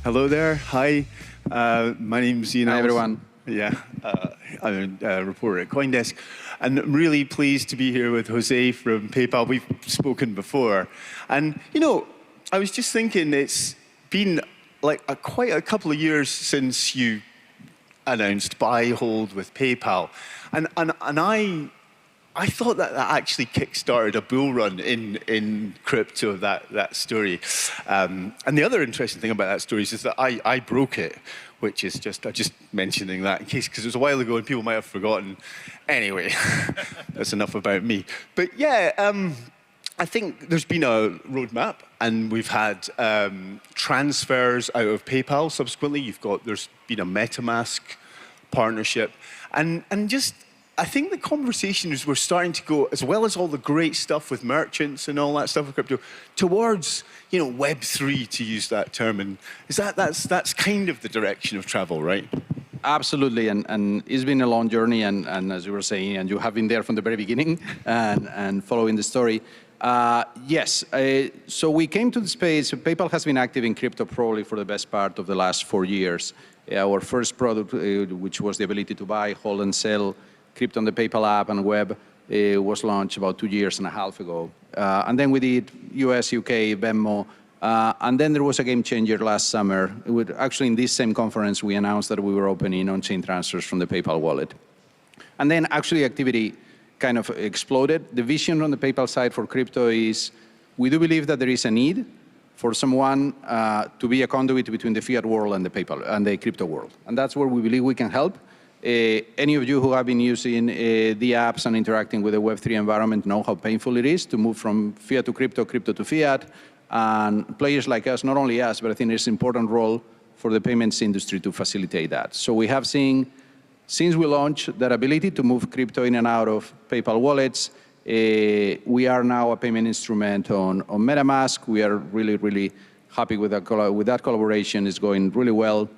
Hello there. Hi. My name's Ian. Hi, everyone. Yeah, I'm a reporter at CoinDesk, and I'm really pleased to be here with Jose from PayPal. We've spoken before, and I was just thinking it's been like quite a couple of years since you announced buy hold with PayPal, and I thought that actually kick-started a bull run in crypto, that story. And the other interesting thing about that story is that I broke it, which is just mentioning that in case, because it was a while ago and people might have forgotten. Anyway, that's enough about me. But yeah, I think there's been a roadmap, and we've had transfers out of PayPal subsequently. There's been a Metamask partnership, and just I think the conversations were starting to go, as well as all the great stuff with merchants and all that stuff with crypto, towards Web3, to use that term. And that's kind of the direction of travel, right? Absolutely, and it's been a long journey, and as you were saying, and you have been there from the very beginning and following the story. Yes, so we came to the space. PayPal has been active in crypto probably for the best part of the last 4 years. Our first product, which was the ability to buy, hold, and sell crypto on the PayPal app and web, was launched about 2.5 years ago. And then we did US, UK, Venmo, and then there was a game changer last summer. Actually, in this same conference, we announced that we were opening on-chain transfers from the PayPal wallet. And then actually activity kind of exploded. The vision on the PayPal side for crypto is, we do believe that there is a need for someone to be a conduit between the fiat world and the PayPal and the crypto world. And that's where we believe we can help. Any of you who have been using the apps and interacting with the Web3 environment know how painful it is to move from fiat to crypto, crypto to fiat. And players like us, not only us, but I think there's an important role for the payments industry to facilitate that. So we have seen, since we launched, that ability to move crypto in and out of PayPal wallets. We are now a payment instrument on Metamask. We are really, really happy with that collaboration. It's going really well,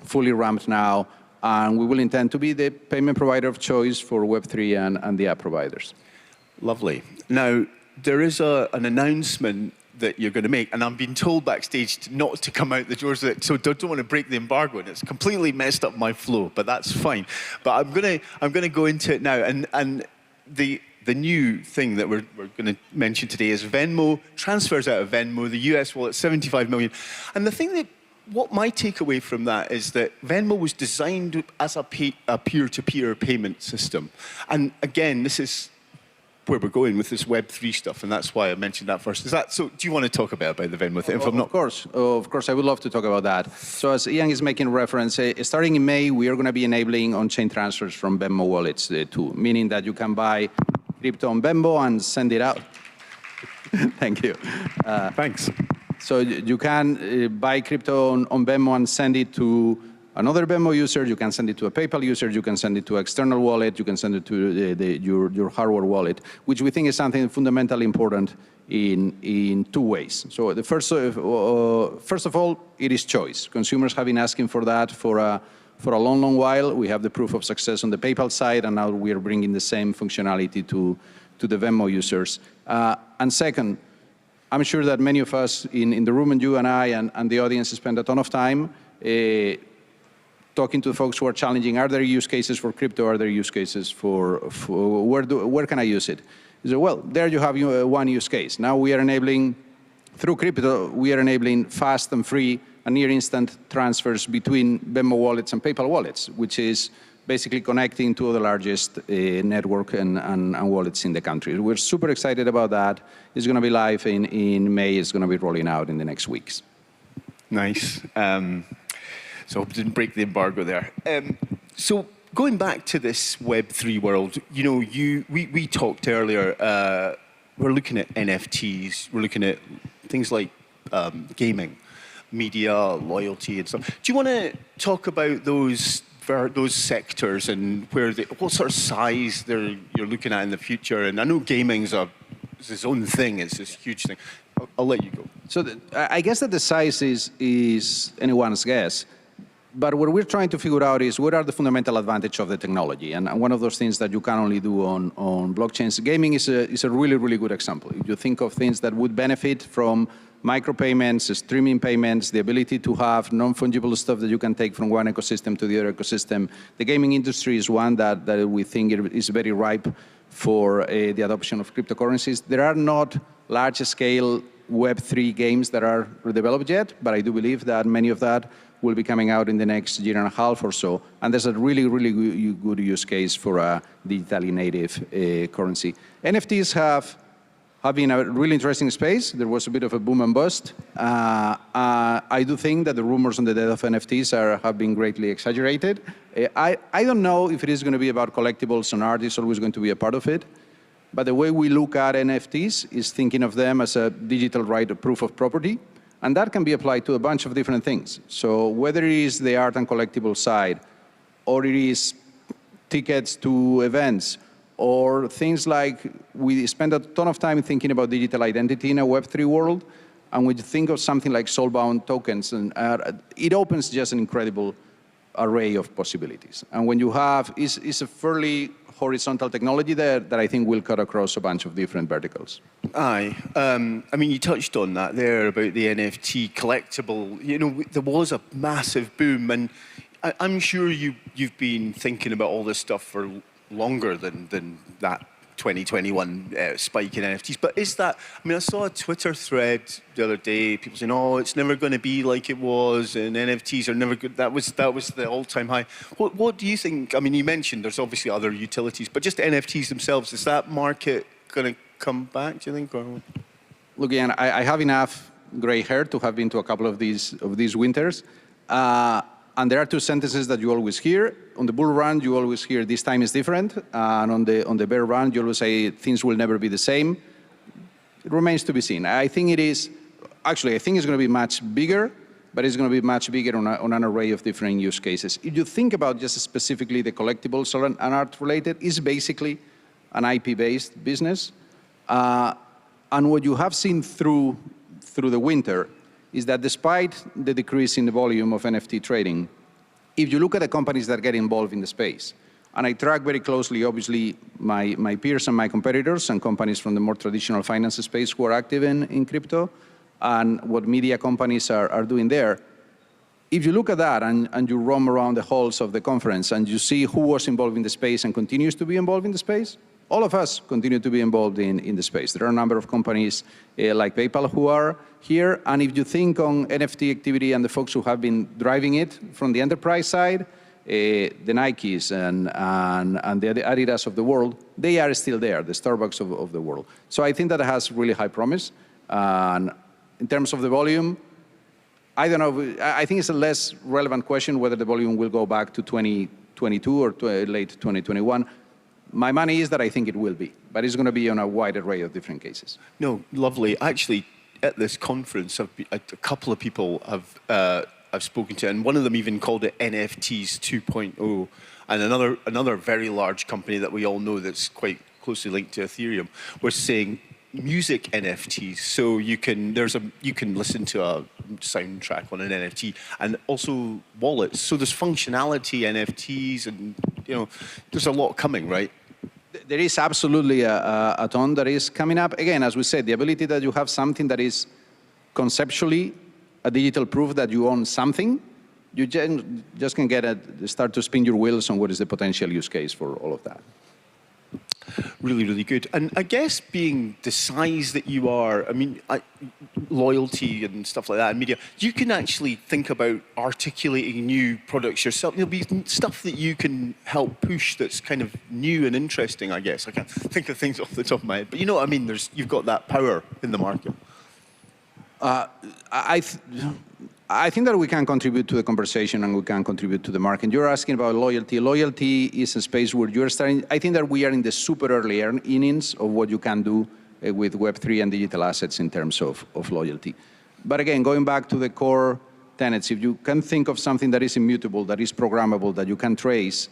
fully ramped now. And we will intend to be the payment provider of choice for Web3 and the app providers. Lovely. Now, there is an announcement that you're going to make, and I'm being told backstage not to come out the doors with it, so don't want to break the embargo, and it's completely messed up my flow, but that's fine. But I'm going to go into it now, and the new thing that we're going to mention today is Venmo, transfers out of Venmo, the US wallet, 75 million. And the thing what my takeaway from that is that Venmo was designed as a peer-to-peer payment system. And again, this is where we're going with this Web3 stuff, and that's why I mentioned that first. Is that so? Do you want to talk a bit about the Venmo thing? Of course, I would love to talk about that. So as Ian is making reference, starting in May, we are going to be enabling on-chain transfers from Venmo wallets too, meaning that you can buy crypto on Venmo and send it out. Thank you. Thanks. So you can buy crypto on Venmo and send it to another Venmo user. You can send it to a PayPal user. You can send it to an external wallet. You can send it to your hardware wallet, which we think is something fundamentally important in two ways. So the first of all, it is choice. Consumers have been asking for that for a long, long while. We have the proof of success on the PayPal side, and now we are bringing the same functionality to the Venmo users. And second, I'm sure that many of us in the room, and you and I and the audience spend a ton of time talking to folks who are challenging, are there use cases for crypto? Are there use cases for where can I use it? So, well, there you have one use case. Now we are enabling, through crypto, we are enabling fast and free and near instant transfers between Venmo wallets and PayPal wallets, which is basically connecting to the largest network and wallets in the country. We're super excited about that. It's going to be live in May. It's going to be rolling out in the next weeks. Nice. So I didn't break the embargo there. So going back to this Web3 world, we talked earlier, we're looking at NFTs, we're looking at things like gaming, media, loyalty and stuff. Do you want to talk about those sectors and what sort of size you're looking at in the future? And I know gaming's its own thing, it's this huge thing. I'll let you go. So I guess that the size is anyone's guess. But what we're trying to figure out is what are the fundamental advantages of the technology. And one of those things that you can only do on blockchains. Gaming is a really, really good example. If you think of things that would benefit from micropayments, streaming payments, the ability to have non-fungible stuff that you can take from one ecosystem to the other ecosystem. The gaming industry is one that we think is very ripe for the adoption of cryptocurrencies. There are not large-scale Web3 games that are developed yet, but I do believe that many of that will be coming out in the next year and a half or so. And there's a really, really good use case for a digitally native currency. NFTs have been a really interesting space. There was a bit of a boom and bust. I do think that the rumors on the death of NFTs have been greatly exaggerated. I don't know if it is going to be about collectibles and art is always going to be a part of it. But the way we look at NFTs is thinking of them as a digital right of proof of property. And that can be applied to a bunch of different things. So whether it is the art and collectible side, or it is tickets to events, or things like we spend a ton of time thinking about digital identity in a Web3 world, and we think of something like soul-bound tokens, and it opens just an incredible array of possibilities. And when you have, it's a fairly horizontal technology that I think will cut across a bunch of different verticals. Aye. I mean, you touched on that there about the NFT collectible. You know, there was a massive boom, and I'm sure you've been thinking about all this stuff for longer than that 2021 spike in NFTs. But is that, I mean, I saw a Twitter thread the other day, people saying, oh, it's never going to be like it was, and NFTs are never good. That was the all-time high. What do you think? I mean, you mentioned there's obviously other utilities, but just NFTs themselves, is that market going to come back, do you think? Or? Look, Ian, I have enough gray hair to have been to a couple of these winters. And there are two sentences that you always hear. On the bull run, you always hear, this time is different. And on the bear run, you always say, things will never be the same. It remains to be seen. I think it is, actually, I think it's going to be much bigger, but it's going to be much bigger on an array of different use cases. If you think about just specifically the collectibles and art-related, it's basically an IP-based business. And what you have seen through the winter is that despite the decrease in the volume of NFT trading, if you look at the companies that get involved in the space, and I track very closely, obviously, my peers and my competitors and companies from the more traditional finance space who are active in crypto, and what media companies are doing there, if you look at that and you roam around the halls of the conference and you see who was involved in the space and continues to be involved in the space, all of us continue to be involved in the space. There are a number of companies like PayPal who are here. And if you think on NFT activity and the folks who have been driving it from the enterprise side, the Nikes and the Adidas of the world, they are still there, the Starbucks of the world. So I think that has really high promise. And in terms of the volume, I don't know. I think it's a less relevant question whether the volume will go back to 2022 or late 2021. My money is that I think it will be, but it's going to be on a wide array of different cases. No, lovely. Actually, at this conference, a couple of people I've spoken to, and one of them even called it NFTs 2.0, and another very large company that we all know that's quite closely linked to Ethereum was saying music NFTs. So you can listen to a soundtrack on an NFT, and also wallets. So there's functionality NFTs, and there's a lot coming, right? There is absolutely a ton that is coming up. Again, as we said, the ability that you have something that is conceptually a digital proof that you own something, you just can start to spin your wheels on what is the potential use case for all of that. Really, really good. And I guess being the size that you are, I mean, loyalty and stuff like that in media, you can actually think about articulating new products yourself. There'll be stuff that you can help push that's kind of new and interesting, I guess. I can't think of things off the top of my head, but you know what I mean? You've got that power in the market. I think that we can contribute to the conversation and we can contribute to the market. You're asking about loyalty. Loyalty is a space where you're starting. I think that we are in the super early innings of what you can do with Web3 and digital assets in terms of loyalty. But again, going back to the core tenets, if you can think of something that is immutable, that is programmable, that you can trace,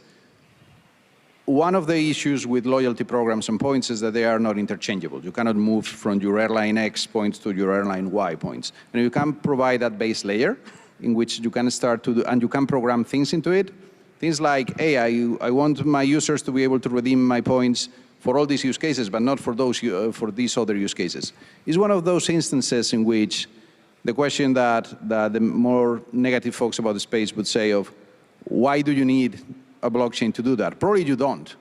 one of the issues with loyalty programs and points is that they are not interchangeable. You cannot move from your airline X points to your airline Y points. And you can provide that base layer in which you can start to do, and you can program things into it. Things like, hey, I want my users to be able to redeem my points for all these use cases, but not for these other use cases. It's one of those instances in which the question that the more negative folks about the space would say of, why do you need a blockchain to do that? Probably you don't.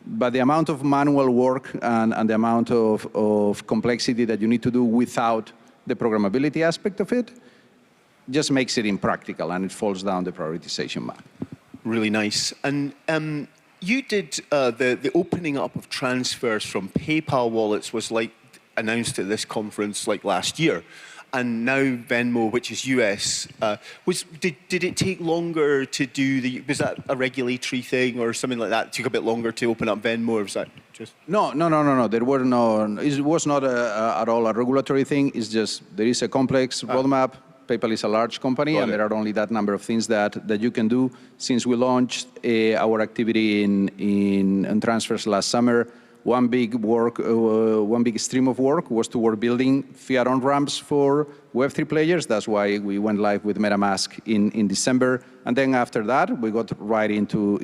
But the amount of manual work and the amount of complexity that you need to do without the programmability aspect of it just makes it impractical, and it falls down the prioritization map. Really nice. And you did the opening up of transfers from PayPal wallets was like announced at this conference like last year. And now Venmo, which is US, did it take longer to do was that a regulatory thing or something like that? It took a bit longer to open up Venmo, or was that just? No. There were it was not at all a regulatory thing. It's just, there is a complex roadmap. PayPal is a large company, and there are only that number of things that you can do. Since we launched our activity in transfers last summer, one big stream of work was toward building fiat on-ramps for Web3 players. That's why we went live with Metamask in December. And then after that, we got right into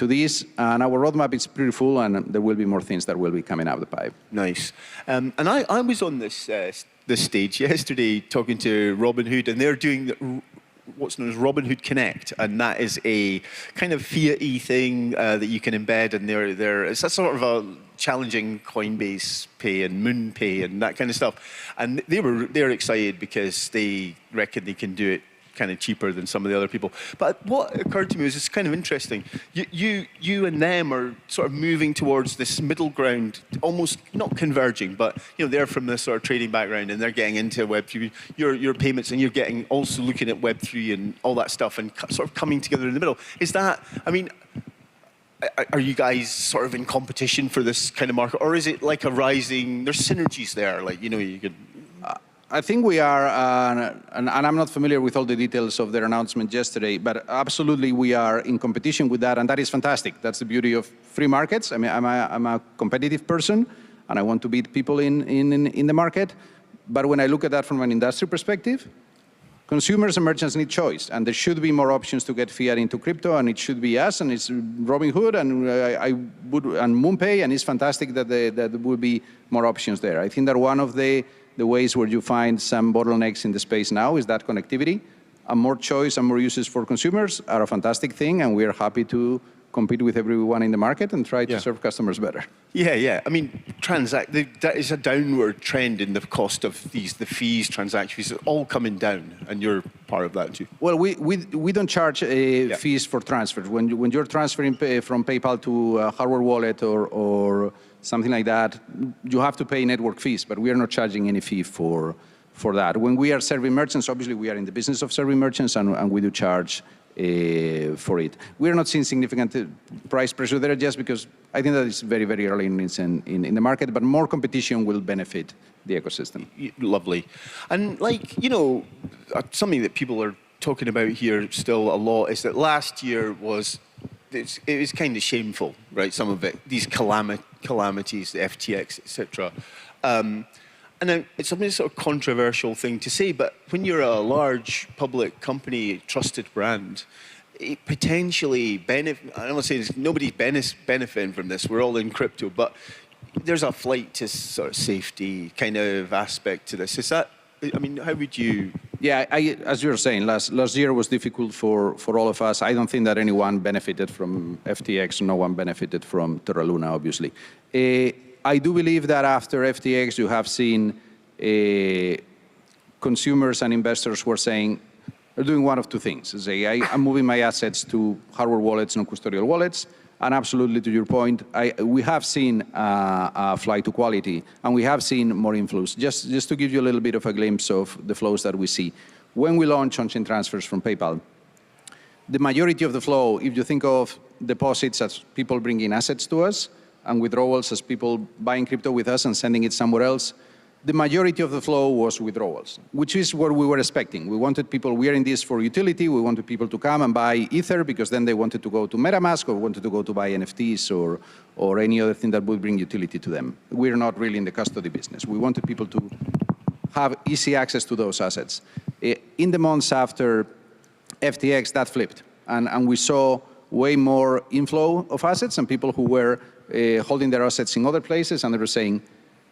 this. And our roadmap is pretty full, and there will be more things that will be coming out of the pipe. Nice. And I was on this stage yesterday talking to Robinhood, and they're doing what's known as Robinhood Connect, and that is a kind of fiat-y thing that you can embed, and it's a sort of a challenging Coinbase Pay and Moon Pay and that kind of stuff. And they're excited because they reckon they can do it kind of cheaper than some of the other people. But what occurred to me was it's kind of interesting. You and them are sort of moving towards this middle ground, almost not converging, but they're from this sort of trading background and they're getting into Web3, your payments, and you're getting also looking at Web3 and all that stuff and sort of coming together in the middle. Is that, I mean, are you guys sort of in competition for this kind of market, or is it like a rising? There's synergies there, like you could. I think we are, and I'm not familiar with all the details of their announcement yesterday, but absolutely we are in competition with that, and that is fantastic. That's the beauty of free markets. I mean, I'm a competitive person, and I want to beat people in the market. But when I look at that from an industry perspective, consumers and merchants need choice, and there should be more options to get fiat into crypto, and it should be us, and it's Robinhood, and and MoonPay, and it's fantastic that there will be more options there. I think that one of the ways where you find some bottlenecks in the space now is that connectivity, and more choice and more uses for consumers are a fantastic thing, and we are happy to compete with everyone in the market and try to serve customers better. Yeah. I mean, that is a downward trend in the cost of the fees, transaction fees, all coming down, and you're part of that too. Well, we don't charge fees for transfers. When you're transferring from PayPal to a hardware wallet or something like that, you have to pay network fees, but we are not charging any fee for that. When we are serving merchants, obviously we are in the business of serving merchants, and we do charge for it. We are not seeing significant price pressure there, just because I think that it's very, very early in the market, but more competition will benefit the ecosystem. Lovely. And something that people are talking about here still a lot is that last year it was kind of shameful, right? Some of it, these calamities, the FTX, etc. And it's a sort of controversial thing to say, but when you're a large public company, trusted brand, it potentially I'm not saying nobody's benefiting from this. We're all in crypto, but there's a flight to sort of safety kind of aspect to this. Is that? I mean, how would you? Yeah, as you were saying, last year was difficult for all of us. I don't think that anyone benefited from FTX. No one benefited from Terra Luna, obviously. I do believe that after FTX, you have seen consumers and investors who are saying, they're doing one of two things. I'm moving my assets to hardware wallets, non-custodial wallets. And absolutely, to your point, we have seen a flight to quality, and we have seen more inflows. Just to give you a little bit of a glimpse of the flows that we see. When we launch on-chain transfers from PayPal, the majority of the flow, if you think of deposits as people bringing assets to us, and withdrawals as people buying crypto with us and sending it somewhere else, the majority of the flow was withdrawals, which is what we were expecting. We wanted people, we are in this for utility, we wanted people to come and buy Ether because then they wanted to go to Metamask or wanted to go to buy NFTs or any other thing that would bring utility to them. We're not really in the custody business. We wanted people to have easy access to those assets. In the months after FTX, that flipped. And we saw way more inflow of assets and people who were holding their assets in other places, and they were saying,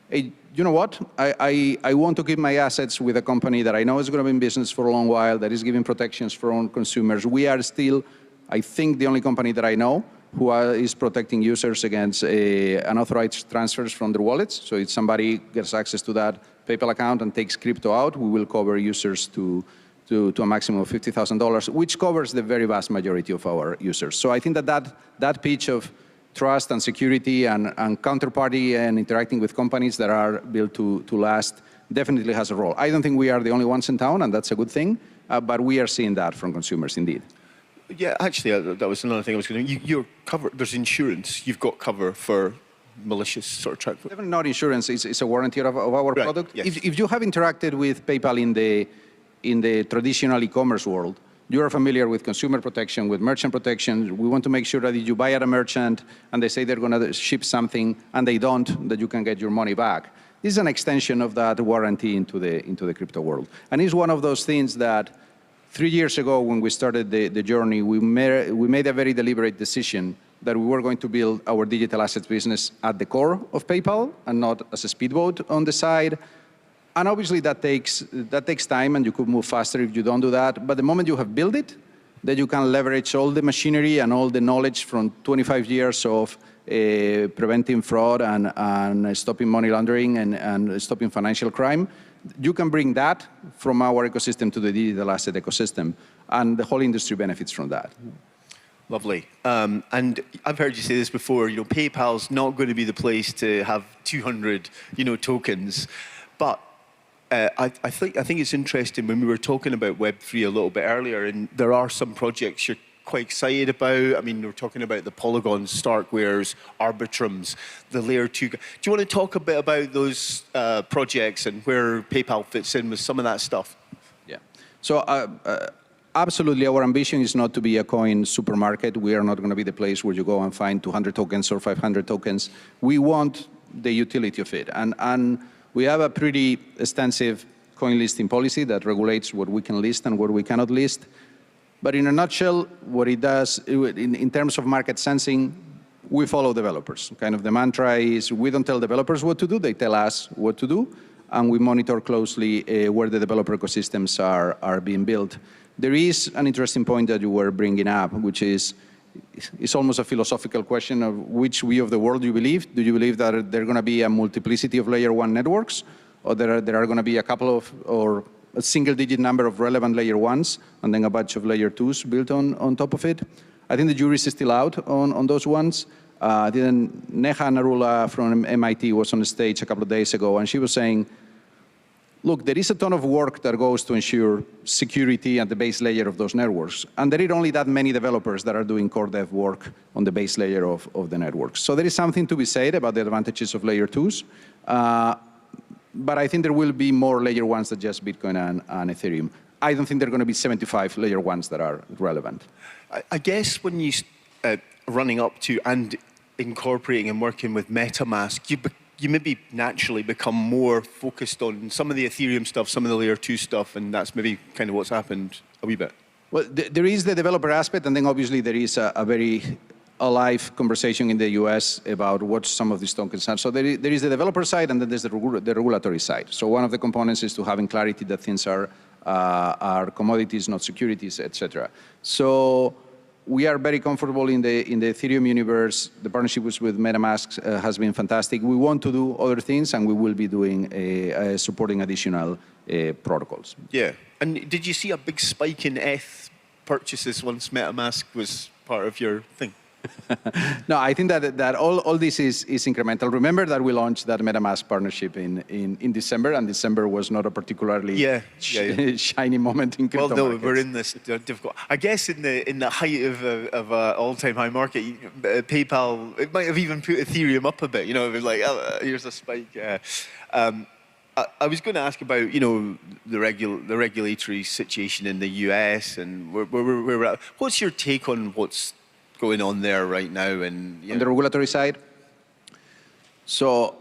hey, you know what? I want to keep my assets with a company that I know is going to be in business for a long while, that is giving protections for own consumers. We are still, I think, the only company that I know who is protecting users against unauthorized transfers from their wallets. So if somebody gets access to that PayPal account and takes crypto out, we will cover users to a maximum of $50,000, which covers the very vast majority of our users. So I think that pitch of trust and security and counterparty and interacting with companies that are built to last definitely has a role. I don't think we are the only ones in town, and that's a good thing, but we are seeing that from consumers indeed. Yeah, actually, that was another thing I was going to. You're covered. There's insurance. You've got cover for malicious sort of track. Definitely not insurance. It's a warranty of our right, product. Yes. If you have interacted with PayPal in the traditional e-commerce world, you are familiar with consumer protection, with merchant protection. We want to make sure that if you buy at a merchant and they say they're going to ship something and they don't, that you can get your money back. This is an extension of that warranty into the crypto world. And it's one of those things that 3 years ago when we started the journey, we made a very deliberate decision that we were going to build our digital assets business at the core of PayPal and not as a speedboat on the side. And obviously that takes time, and you could move faster if you don't do that. But the moment you have built it, that you can leverage all the machinery and all the knowledge from 25 years of preventing fraud and stopping money laundering and stopping financial crime, you can bring that from our ecosystem to the digital asset ecosystem, and the whole industry benefits from that. Lovely. And I've heard you say this before, PayPal's not going to be the place to have 200, tokens. But I think it's interesting when we were talking about Web3 a little bit earlier, and there are some projects you're quite excited about. I mean, we're talking about the Polygon, Starkwares, Arbitrums, the Layer 2. Do you want to talk a bit about those projects and where PayPal fits in with some of that stuff? Yeah. So absolutely, our ambition is not to be a coin supermarket. We are not going to be the place where you go and find 200 tokens or 500 tokens. We want the utility of it. And we have a pretty extensive coin listing policy that regulates what we can list and what we cannot list. But in a nutshell, what it does, in terms of market sensing, we follow developers. Kind of the mantra is we don't tell developers what to do, they tell us what to do, and we monitor closely where the developer ecosystems are being built. There is an interesting point that you were bringing up, which is it's almost a philosophical question of which view of the world you believe. Do you believe that there are going to be a multiplicity of layer 1 networks, or there are going to be a couple of, or a single-digit number of relevant layer 1s, and then a bunch of layer 2s built on top of it? I think the jury is still out on those ones. Neha Narula from MIT was on the stage a couple of days ago, and she was saying, look, there is a ton of work that goes to ensure security at the base layer of those networks. And there are only that many developers that are doing core dev work on the base layer of the networks. So there is something to be said about the advantages of layer 2s. But I think there will be more layer 1s than just Bitcoin and Ethereum. I don't think there are going to be 75 layer 1s that are relevant. I guess when you running up to and incorporating and working with Metamask, you maybe naturally become more focused on some of the Ethereum stuff, some of the layer 2 stuff, and that's maybe kind of what's happened a wee bit. Well, there is the developer aspect, and then obviously there is a very alive conversation in the US about what some of these tokens are. So there is the developer side, and then there's the regulatory side. So one of the components is to having clarity that things are commodities, not securities, etc. So we are very comfortable in the Ethereum universe. The partnership with Metamask has been fantastic. We want to do other things, and we will be doing supporting additional protocols. Yeah. And did you see a big spike in ETH purchases once Metamask was part of your thing? No, I think that all this is incremental. Remember that we launched that MetaMask partnership in December, and December was not a particularly shiny moment in crypto markets. We're in this difficult. I guess in the height of an all-time high market, PayPal, it might have even put Ethereum up a bit. It was like, oh, here's a spike. I was going to ask about the regulatory situation in the US and where we're at. What's your take on what's going on there right now? And on the regulatory side? So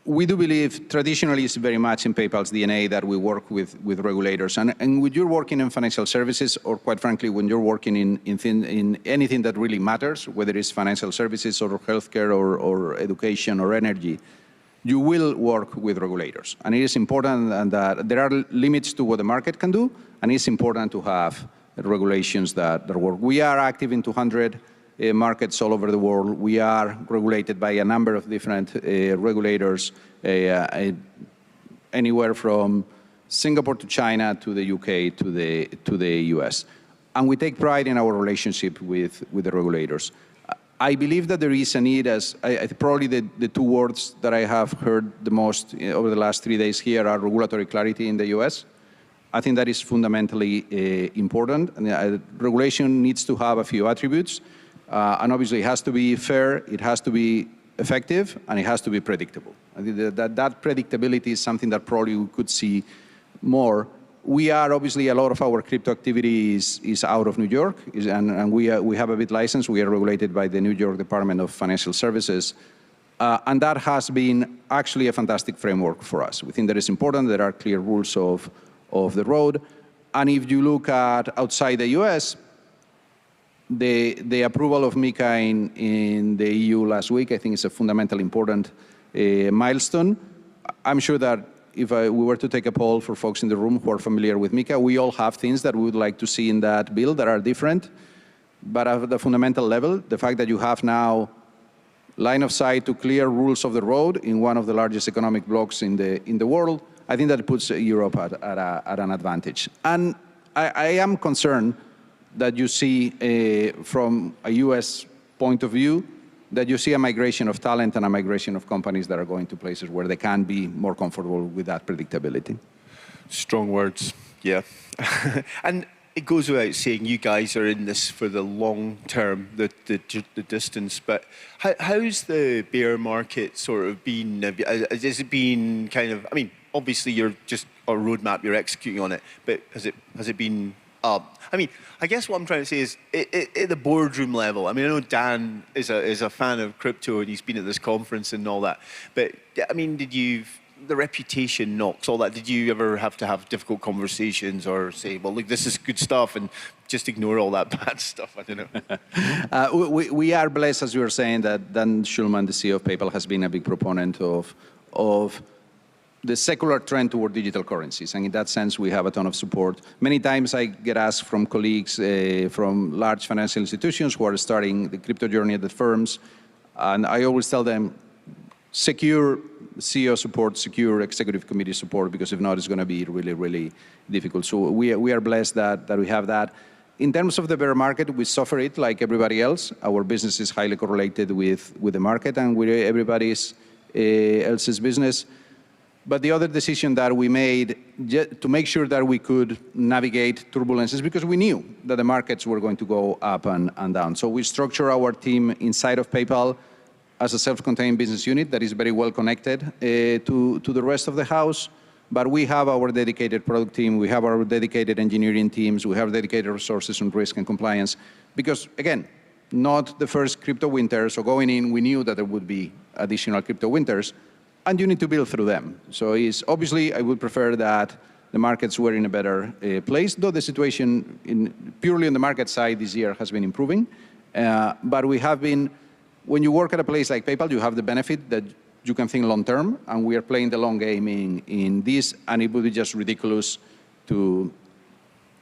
we do believe traditionally it's very much in PayPal's DNA that we work with regulators. And when you're working in financial services, or quite frankly, when you're working in anything that really matters, whether it's financial services or healthcare or education or energy, you will work with regulators. And it is important and that there are limits to what the market can do, and it's important to have regulations that work. We are active in 200 markets all over the world. We are regulated by a number of different regulators, anywhere from Singapore to China to the UK to the US. And we take pride in our relationship with the regulators. I believe that there is a need, as probably the two words that I have heard the most over the last 3 days here are regulatory clarity in the US. I think that is fundamentally important. And, regulation needs to have a few attributes. And obviously it has to be fair, it has to be effective, and it has to be predictable. I think that predictability is something that probably we could see more. We are obviously, a lot of our crypto activity is out of New York, and we have a BIT license. We are regulated by the New York Department of Financial Services. And that has been actually a fantastic framework for us. We think that it's important. There are clear rules of the road. And if you look at outside the US, the approval of MiCA in the EU last week, I think is a fundamentally important milestone. I'm sure that if we were to take a poll for folks in the room who are familiar with MiCA, we all have things that we would like to see in that bill that are different. But at the fundamental level, the fact that you have now line of sight to clear rules of the road in one of the largest economic blocs in the world, I think that puts Europe at an advantage. And I am concerned that you see from a US point of view, that you see a migration of talent and a migration of companies that are going to places where they can be more comfortable with that predictability. Strong words, yeah. And it goes without saying, you guys are in this for the long term, the distance, but how's the bear market sort of been? Has it been kind of, I mean, obviously you're just a roadmap, you're executing on it, but has it been I mean, I guess what I'm trying to say is, at the boardroom level, I mean, I know Dan is a fan of crypto and he's been at this conference and all that, but I mean, the reputation knocks, all that, did you ever have to have difficult conversations or say, well, look, this is good stuff and just ignore all that bad stuff? I don't know. We are blessed, as you were saying, that Dan Schulman, the CEO of PayPal, has been a big proponent of the secular trend toward digital currencies. And in that sense, we have a ton of support. Many times I get asked from colleagues from large financial institutions who are starting the crypto journey at the firms. And I always tell them, secure CEO support, secure executive committee support, because if not, it's going to be really, really difficult. So we are blessed that we have that. In terms of the bear market, we suffer it like everybody else. Our business is highly correlated with the market and with everybody else's business. But the other decision that we made to make sure that we could navigate turbulences, because we knew that the markets were going to go up and down. So we structure our team inside of PayPal as a self-contained business unit that is very well connected to the rest of the house. But we have our dedicated product team, we have our dedicated engineering teams, we have dedicated resources on risk and compliance. Because again, not the first crypto winter, so going in, we knew that there would be additional crypto winters. And you need to build through them. So obviously, I would prefer that the markets were in a better place, though the situation purely on the market side this year has been improving. But we have been, when you work at a place like PayPal, you have the benefit that you can think long term, and we are playing the long game in this, and it would be just ridiculous to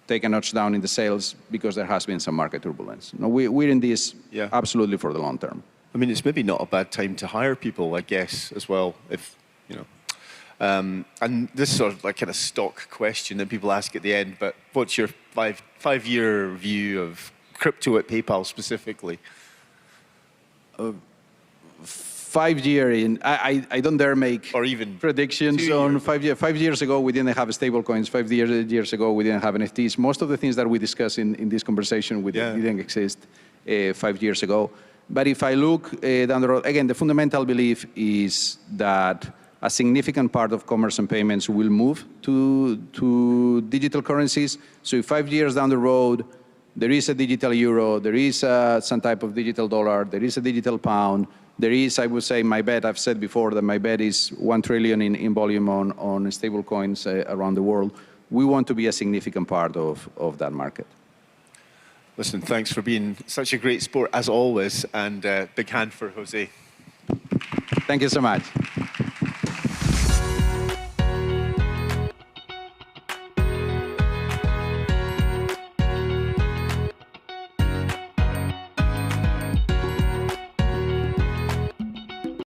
take a notch down in the sales because there has been some market turbulence. No, we're in this absolutely for the long term. I mean, it's maybe not a bad time to hire people, I guess, as well, if, you know. And this is sort of like kind of stock question that people ask at the end, but what's your five-year view of crypto at PayPal specifically? 5 years, I don't dare make or even predictions on 5 years. 5 years ago, we didn't have stable coins. 5 years ago, we didn't have NFTs. Most of the things that we discuss in this conversation didn't exist 5 years ago. But if I look down the road, again, the fundamental belief is that a significant part of commerce and payments will move to digital currencies. So if 5 years down the road, there is a digital euro, there is some type of digital dollar, there is a digital pound, there is, I would say, my bet, I've said before that my bet is 1 trillion in volume on stable coins around the world. We want to be a significant part of that market. Listen, thanks for being such a great sport as always, and big hand for Jose. Thank you so much.